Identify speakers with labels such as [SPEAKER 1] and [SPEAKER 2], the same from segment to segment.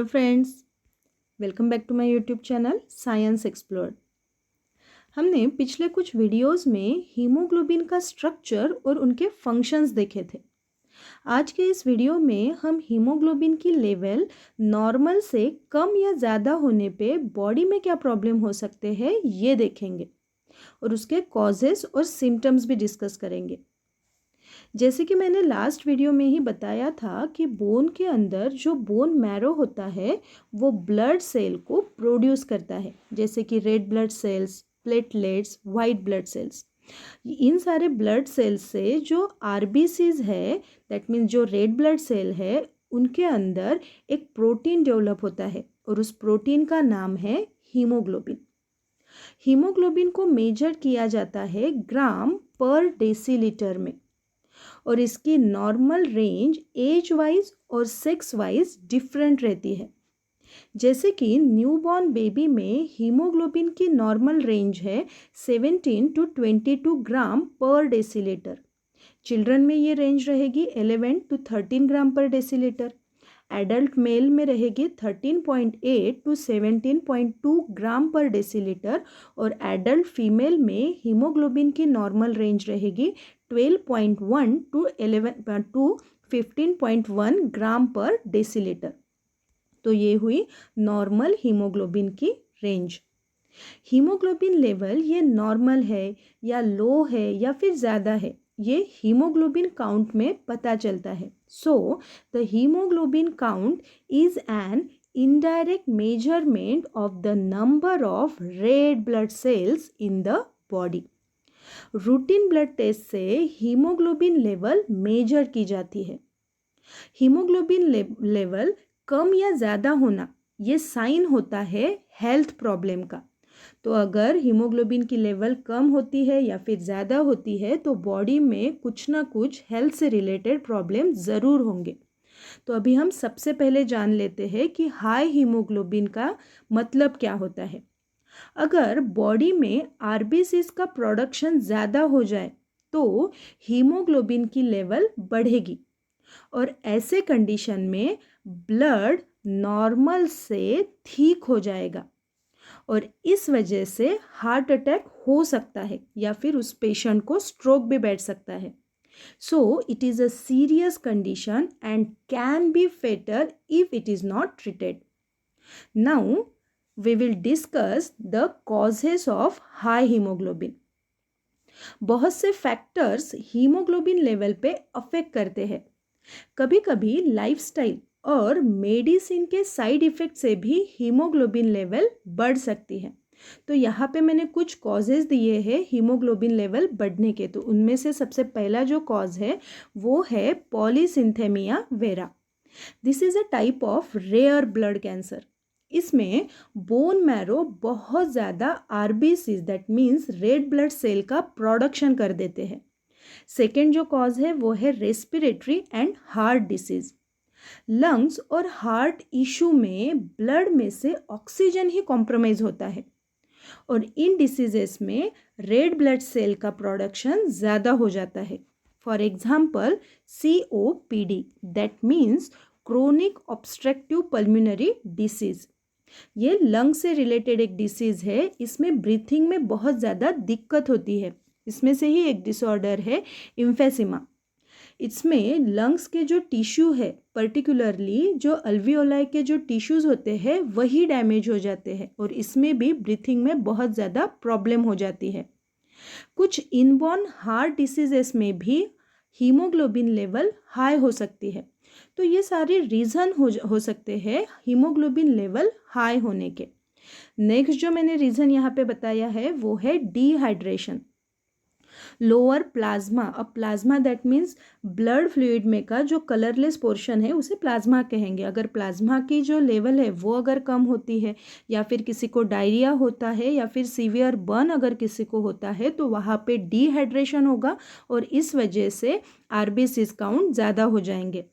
[SPEAKER 1] Hello friends, welcome back to my YouTube channel science explored. हमने पिछले कुछ videos में हीमोग्लोबिन का स्ट्रक्चर और उनके फंक्शंस देखे थे। आज के इस वीडियो में हम हीमोग्लोबिन की लेवल नॉर्मल से कम या ज़्यादा होने पे बॉडी में क्या प्रॉब्लम हो सकते हैं ये देखेंगे और उसके कॉजेस और सिम्टम्स भी डिस्कस करेंगे। जैसे कि मैंने लास्ट वीडियो में ही बताया था कि बोन के अंदर जो बोन मैरो होता है वो ब्लड सेल को प्रोड्यूस करता है, जैसे कि red blood cells, platelets, white blood cells. इन सारे ब्लड सेल्स से जो आरबीसीज है, दैट मीन्स जो रेड ब्लड सेल है, उनके अंदर एक प्रोटीन डेवलप होता है और उस प्रोटीन का नाम है हीमोग्लोबिन। हीमोग्लोबिन को मेजर किया जाता है ग्राम पर डेसीलीटर में और इसकी नॉर्मल रेंज एज वाइज और सेक्स वाइज डिफरेंट रहती है। जैसे कि न्यूबॉर्न बेबी में हीमोग्लोबिन की नॉर्मल रेंज है 17 टू 22 ग्राम पर डेसीलीटर। चिल्ड्रन में ये रेंज रहेगी 11 टू 13 ग्राम पर डेसीलीटर। एडल्ट मेल में रहेगी 13.8 टू 17.2 ग्राम पर डेसीलीटर और एडल्ट फीमेल में हीमोग्लोबिन की नॉर्मल रेंज रहेगी 12.1 टू 11 टू 15.1 ग्राम पर डेसीलीटर। तो ये हुई नॉर्मल हीमोग्लोबिन की रेंज। हीमोग्लोबिन लेवल ये नॉर्मल है या लो है या फिर ज़्यादा है, ये हीमोग्लोबिन काउंट में पता चलता है। So the haemoglobin count is an indirect measurement of the number of red blood cells in the body. Routine blood test से हीमोग्लोबिन लेवल मेजर की जाती है। हीमोग्लोबिन लेवल कम या ज़्यादा होना ये साइन होता है हेल्थ प्रॉब्लम का। तो अगर हीमोग्लोबिन की लेवल कम होती है या फिर ज़्यादा होती है तो बॉडी में कुछ ना कुछ हेल्थ से रिलेटेड प्रॉब्लम ज़रूर होंगे। तो अभी हम सबसे पहले जान लेते हैं कि हाई हीमोग्लोबिन का मतलब क्या होता है। अगर बॉडी में आरबीसीज का प्रोडक्शन ज़्यादा हो जाए तो हीमोग्लोबिन की लेवल बढ़ेगी और ऐसे कंडीशन में ब्लड नॉर्मल से ठीक हो जाएगा और इस वजह से हार्ट अटैक हो सकता है या फिर उस पेशेंट को स्ट्रोक भी बैठ सकता है। So it is a serious condition and can be fatal if it is not treated. Now we will discuss the causes of high hemoglobin. बहुत से फैक्टर्स हीमोग्लोबिन लेवल पे अफेक्ट करते हैं। कभी कभी लाइफस्टाइल और मेडिसिन के साइड इफ़ेक्ट से भी हीमोग्लोबिन लेवल बढ़ सकती है। तो यहाँ पे मैंने कुछ कॉजेज़ दिए हैं हीमोग्लोबिन लेवल बढ़ने के। तो उनमें से सबसे पहला जो कॉज है वो है polycythemia vera. This is a type of rare blood cancer. इसमें बोन मैरो बहुत ज़्यादा RBCs, that means red blood cell का प्रोडक्शन कर देते हैं। सेकेंड जो कॉज है वो है respiratory and heart disease. Lungs और हार्ट इशू में ब्लड में से ऑक्सीजन ही कॉम्प्रोमाइज होता है और इन डिसीजेस में रेड ब्लड सेल का प्रोडक्शन ज़्यादा हो जाता है। For example COPD, that means chronic obstructive pulmonary disease. ये लंग से रिलेटेड एक डिसीज़ है। इसमें ब्रीथिंग में बहुत ज़्यादा दिक्कत होती है। इसमें से ही एक डिसऑर्डर है इम्फेसिमा। इसमें लंग्स के जो टिश्यू है, पर्टिकुलरली जो अल्वियोलाई के जो टिश्यूज़ होते हैं वही डैमेज हो जाते हैं और इसमें भी ब्रीथिंग में बहुत ज़्यादा प्रॉब्लम हो जाती है। कुछ इनबॉर्न हार्ट डिसीजेस में भी हीमोग्लोबिन लेवल हाई हो सकती है। तो ये सारे रीज़न हो सकते हैं हीमोग्लोबिन लेवल हाई होने के। नेक्स्ट जो मैंने रीज़न यहाँ पे बताया है वो है डिहाइड्रेशन। लोअर प्लाज्मा, अब plasma that means blood fluid में का जो कलरलेस पोर्शन है उसे प्लाज्मा कहेंगे। अगर प्लाज्मा की जो लेवल है वो अगर कम होती है या फिर किसी को डायरिया होता है या फिर सीवियर बर्न अगर किसी को होता है तो वहाँ पे डिहाइड्रेशन होगा और इस वजह से आरबीसीज काउंट ज़्यादा हो जाएंगे।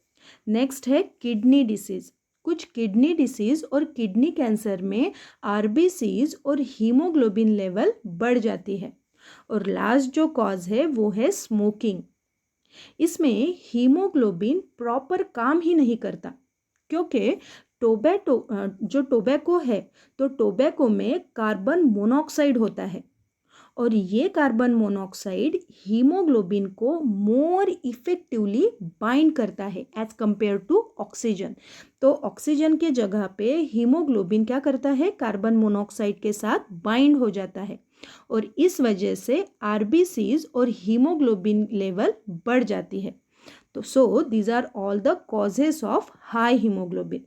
[SPEAKER 1] नेक्स्ट है किडनी डिसीज़। कुछ किडनी डिसीज़ और किडनी कैंसर में आरबीसीज और हीमोग्लोबिन लेवल बढ़ जाती है। और लास्ट जो कॉज है वो है स्मोकिंग। इसमें हीमोग्लोबिन प्रॉपर काम ही नहीं करता क्योंकि जो टोबैको है तो टोबैको में कार्बन मोनोऑक्साइड होता है और ये कार्बन मोनोऑक्साइड हीमोग्लोबिन को मोर इफेक्टिवली बाइंड करता है एज कंपेयर टू ऑक्सीजन। तो ऑक्सीजन के जगह पे हीमोग्लोबिन क्या करता है, कार्बन मोनोऑक्साइड के साथ बाइंड हो जाता है और इस वजह से आरबीसीज और हीमोग्लोबिन लेवल बढ़ जाती है। तो so these are all the causes of high haemoglobin.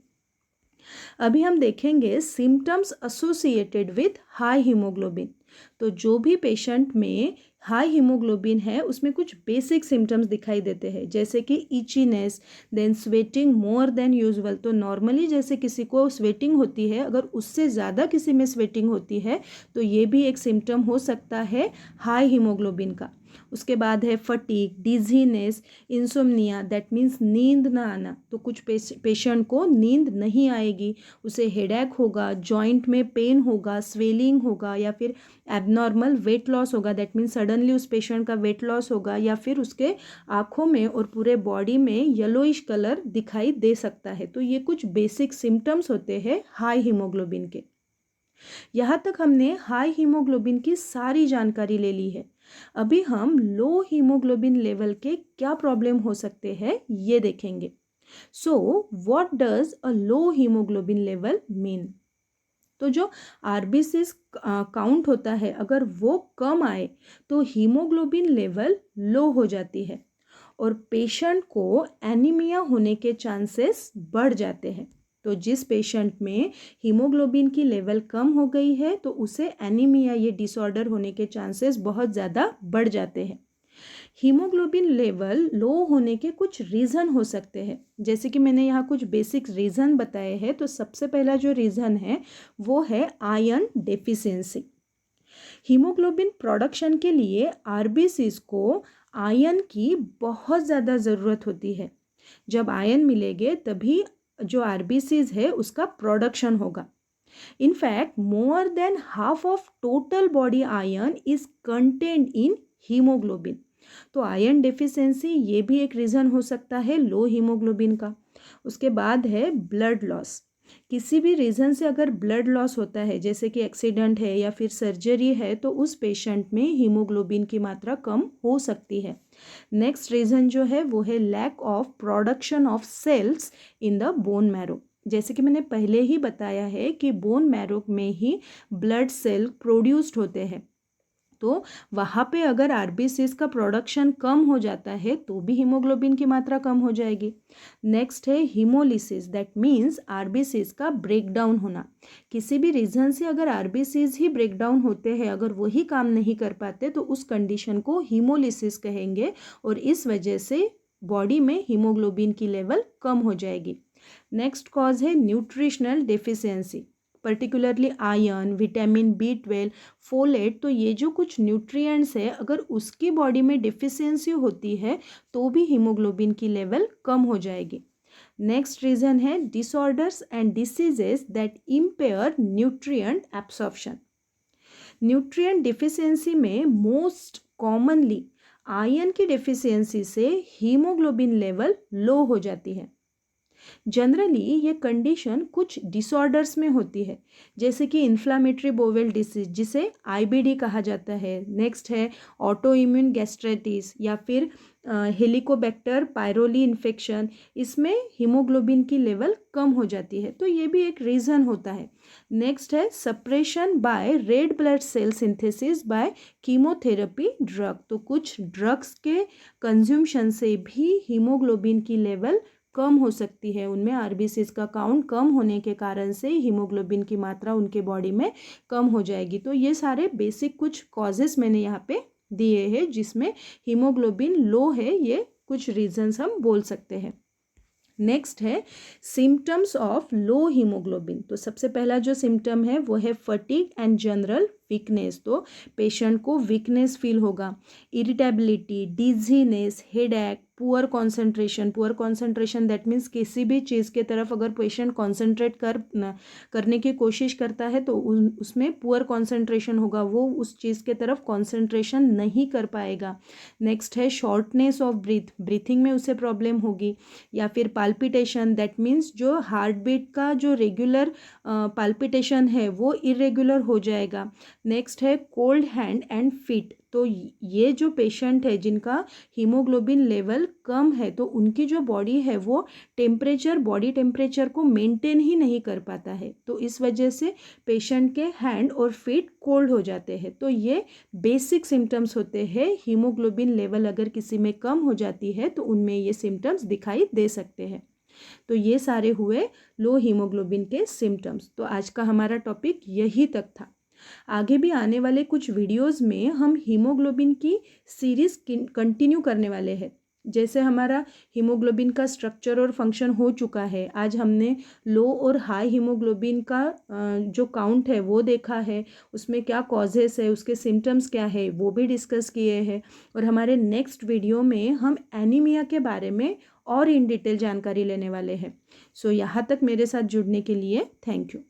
[SPEAKER 1] अभी हम देखेंगे symptoms associated with high haemoglobin. तो जो भी पेशेंट में हाई हीमोग्लोबिन है उसमें कुछ बेसिक सिम्टम्स दिखाई देते हैं, जैसे कि itchiness, then sweating more than usual. तो नॉर्मली जैसे किसी को स्वेटिंग होती है, अगर उससे ज़्यादा किसी में स्वेटिंग होती है तो ये भी एक सिम्टम हो सकता है हाई हीमोग्लोबिन का। उसके बाद है fatigue, dizziness, insomnia, that means नींद ना आना। तो कुछ पेशेंट को नींद नहीं आएगी, उसे हेडेक होगा, जॉइंट में पेन होगा, स्वेलिंग होगा या फिर एबनॉर्मल वेट लॉस होगा। दैट मीन्स सडनली उस पेशेंट का वेट लॉस होगा या फिर उसके आँखों में और पूरे बॉडी में येलोइश कलर दिखाई दे सकता है। तो ये कुछ बेसिक सिम्टम्स होते हैं हाई हीमोग्लोबिन के। यहाँ तक हमने हाई हीमोग्लोबिन की सारी जानकारी ले ली है। अभी हम लो हीमोग्लोबिन लेवल के क्या प्रॉब्लम हो सकते हैं ये देखेंगे। So what does a low haemoglobin level mean? तो जो आरबीसीज काउंट होता है अगर वो कम आए तो हीमोग्लोबिन लेवल लो हो जाती है और पेशेंट को एनीमिया होने के चांसेस बढ़ जाते हैं। तो जिस पेशेंट में हीमोग्लोबिन की लेवल कम हो गई है तो उसे एनीमिया ये डिसऑर्डर होने के चांसेस बहुत ज़्यादा बढ़ जाते हैं। हीमोग्लोबिन लेवल लो होने के कुछ रीज़न हो सकते हैं, जैसे कि मैंने यहाँ कुछ बेसिक रीज़न बताए हैं। तो सबसे पहला जो रीज़न है वो है आयरन डेफिशिएंसी। हीमोग्लोबिन प्रोडक्शन के लिए आरबीसीज को आयरन की बहुत ज़्यादा ज़रूरत होती है। जब आयरन मिलेंगे तभी जो आरबीसीज है उसका प्रोडक्शन होगा। In fact more than half of total body iron is contained in haemoglobin. तो आयरन डेफिशिएंसी ये भी एक रीज़न हो सकता है लो हीमोग्लोबिन का। उसके बाद है ब्लड लॉस। किसी भी रीज़न से अगर ब्लड लॉस होता है, जैसे कि एक्सीडेंट है या फिर सर्जरी है, तो उस पेशेंट में हीमोग्लोबिन की मात्रा कम हो सकती है। नेक्स्ट रीज़न जो है वो है lack of production of cells in the bone marrow. जैसे कि मैंने पहले ही बताया है कि बोन मैरो में ही ब्लड सेल प्रोड्यूस्ड होते हैं। तो वहाँ पे अगर आरबीसीज का प्रोडक्शन कम हो जाता है तो भी हीमोग्लोबिन की मात्रा कम हो जाएगी। नेक्स्ट है हीमोलिसिस, दैट मीन्स आरबीसीज का ब्रेकडाउन होना। किसी भी रीज़न से अगर आरबीसीज ही ब्रेकडाउन होते हैं, अगर वही काम नहीं कर पाते तो उस कंडीशन को हीमोलिसिस कहेंगे और इस वजह से बॉडी में हीमोग्लोबिन की लेवल कम हो जाएगी। नेक्स्ट कॉज है nutritional deficiency, particularly iron, vitamin B12, folate. तो ये जो कुछ न्यूट्रिएंट्स है अगर उसकी बॉडी में डिफिशियंसी होती है तो भी हीमोग्लोबिन की लेवल कम हो जाएगी। नेक्स्ट रीज़न है disorders and diseases that empire nutrient absorption. Nutrient deficiency में मोस्ट कॉमनली आयरन की डिफिशियंसी से हीमोग्लोबिन लेवल लो हो जाती है। जनरली ये कंडीशन कुछ डिसऑर्डर्स में होती है, जैसे कि इन्फ्लामेटरी बोवेल डिसीज जिसे आईबीडी कहा जाता है। नेक्स्ट है ऑटो इम्यून गैस्ट्राइटिस या फिर हेलिकोबैक्टर पायरोली इन्फेक्शन। इसमें हीमोग्लोबिन की लेवल कम हो जाती है, तो ये भी एक रीज़न होता है। नेक्स्ट है suppression by red blood cell synthesis by chemotherapy drug. तो कुछ ड्रग्स के कंज्यूमशन से भी हीमोग्लोबिन की लेवल कम हो सकती है, उनमें आरबीसीज का काउंट कम होने के कारण से हीमोग्लोबिन की मात्रा उनके बॉडी में कम हो जाएगी। तो ये सारे बेसिक कुछ कॉजेस मैंने यहाँ पे दिए हैं जिसमें हीमोग्लोबिन लो है, ये कुछ रीजंस हम बोल सकते हैं। नेक्स्ट है सिम्टम्स ऑफ लो हीमोग्लोबिन। तो सबसे पहला जो सिम्टम है वो है फटीग एंड जनरल वीकनेस, तो पेशेंट को वीकनेस फील होगा, irritability, dizziness, headache, poor concentration that means किसी भी चीज़ के तरफ अगर पेशेंट कॉन्सेंट्रेट करने की कोशिश करता है तो उसमें पुअर कंसंट्रेशन होगा, वो उस चीज़ के तरफ कंसंट्रेशन नहीं कर पाएगा। नेक्स्ट है शॉर्टनेस ऑफ ब्रीथिंग में उसे प्रॉब्लम होगी, या फिर पाल्पिटेशन दैट मीन्स जो हार्ट बीट का जो रेगुलर पाल्पिटेशन है वो इरेगुलर हो जाएगा। नेक्स्ट है कोल्ड हैंड एंड फीट, तो ये जो पेशेंट है जिनका हीमोग्लोबिन लेवल कम है तो उनकी जो बॉडी है वो बॉडी टेम्परेचर को मेंटेन ही नहीं कर पाता है, तो इस वजह से पेशेंट के हैंड और फीट कोल्ड हो जाते हैं। तो ये बेसिक सिम्टम्स होते हैं, हीमोग्लोबिन लेवल अगर किसी में कम हो जाती है तो उनमें ये सिम्टम्स दिखाई दे सकते हैं। तो ये सारे हुए लो हीमोग्लोबिन के सिम्टम्स। तो आज का हमारा टॉपिक यही तक था। आगे भी आने वाले कुछ वीडियोस में हम हीमोग्लोबिन की सीरीज कंटिन्यू करने वाले हैं। जैसे हमारा हीमोग्लोबिन का स्ट्रक्चर और फंक्शन हो चुका है, आज हमने लो और हाई हीमोग्लोबिन का जो काउंट है वो देखा है, उसमें क्या कॉजेस है, उसके सिम्टम्स क्या है वो भी डिस्कस किए हैं। और हमारे नेक्स्ट वीडियो में हम एनीमिया के बारे में और इन डिटेल जानकारी लेने वाले हैं। सो यहाँ तक मेरे साथ जुड़ने के लिए थैंक यू।